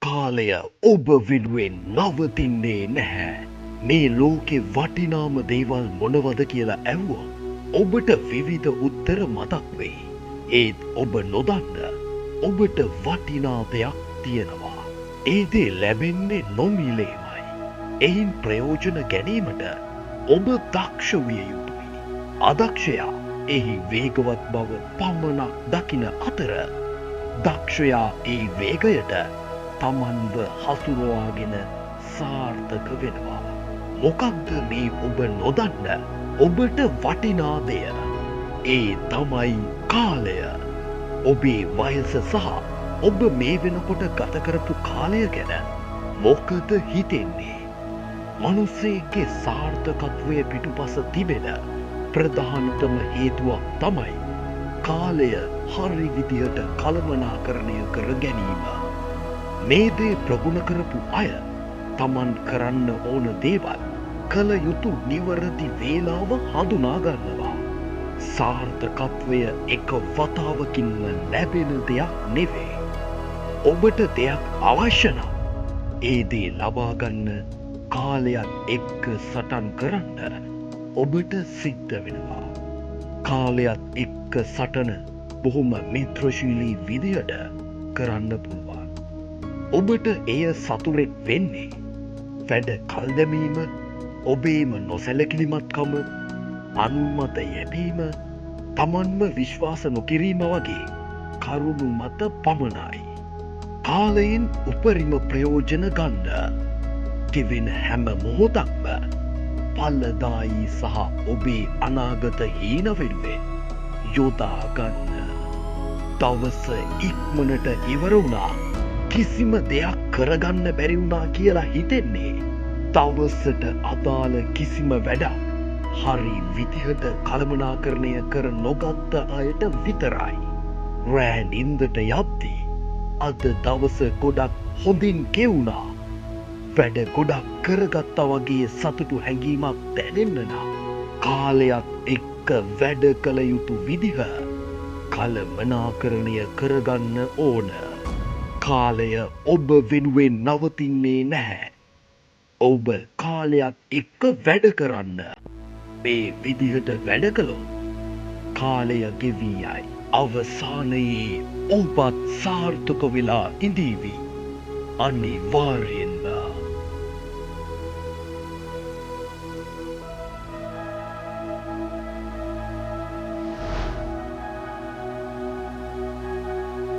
කාලය ඔබ වෙනුවෙන් නවතින්නේ නැහැ. මේ ලෝකෙ වටිනාම දේවල් මොනවද කියලා ඇහුවොත් ඔබට විවිධ උත්තර මතක් වෙයි. ඒත් ඔබ නොදන්න ඔබට වටිනා දෙයක් තියෙනවා. ඒ දේ ලැබෙන්නේ නොමිලේමයි. එයින් ප්‍රයෝජන ගැනීමට ඔබ දක්ෂ විය යුතුයි. අදක්ෂයා එහි වේගවත් බව පමණක් දකින අතර දක්ෂයා ඒ වේගයට තමන්ව හසුරුවාගෙන සාර්ථක වෙනවා. මොකක්ද මේ ඔබ නොදන්න ඔබට වටිනා දෙය? ඒ තමයි කාලය. ඔබේ වයස සහ ඔබ මේ වෙනකොට ගත කරපු කාලය ගැන මොකද හිතෙන්නේ? මනුස්සයෙක්ගේ සාර්ථකත්වය පිටුපස තිබෙන ප්‍රධානතම හේතුවක් තමයි කාලය හරි විදිහට කළමනාකරණය කර ගැනීම. මේ දේ ප්‍රගුණ කරපු අය තමන් කරන්න ඕන දේවල් කළ යුතු නිවැරදි වේලාව හඳුනා ගන්නවා. සාර්ථකත්වය එක වතාවකින්ම ලැබෙන දෙයක් නෙවේ. ඔබට දෙයක් අවශ්‍ය නම් ඒ දේ ලබා ගන්න කාලයත් එක්ක සටන් කරන්න ඔබට සිද්ධ වෙනවා. කාලයත් එක්ක සටන බොහොම මිත්‍රශීලී විදියට කරන්න පුළුවන්. ඔබට එය සතුරෙක් වෙන්නේ වැඩ කල් දැමීම, ඔබේම නොසැලකිලිමත්කම, අනුමත යැපීම, තමන්ම විශ්වාස නොකිරීම වගේ කරුණු මත පමණයි. කාලයෙන් උපරිම ප්‍රයෝජන ගන්න. තිවෙන හැම මොහොතක්ම පල්ලදායි සහ ඔබේ අනාගත හීන වෙනුවෙන් යොදාගන්න. දවස ඉක්මනට ඉවර වුණා කිසිම දෙයක් කරගන්න බැරි වුණා කියලා හිතෙන්නේ දවසට අදාළ කිසිම වැඩක් හරි විදිහට කළමනාකරණය කර නොගත්ත අයට විතරයි. රෑ නින්දට යද්දී අද දවස ගොඩක් හොඳින් ගෙවුණා, වැඩ ගොඩක් කරගත්තා වගේ සතුටු හැඟීමක් දැනෙන්න නම් කාලයක් එක්ක වැඩ කළ යුතු විදිහ කළමනාකරණය කරගන්න ඕන. කාලය ඔබ වෙනුවෙන් නවතින්නේ නැහැ. ඔබ කාලයක් එක්ක වැඩ කරන්න. මේ විදිහට වැඩ කළොත් කාලය ගෙවී යයි. අවසානයේ ඔබත් සාර්ථක වෙලා ඉඳීවි. අනිවාර්යෙන්ම.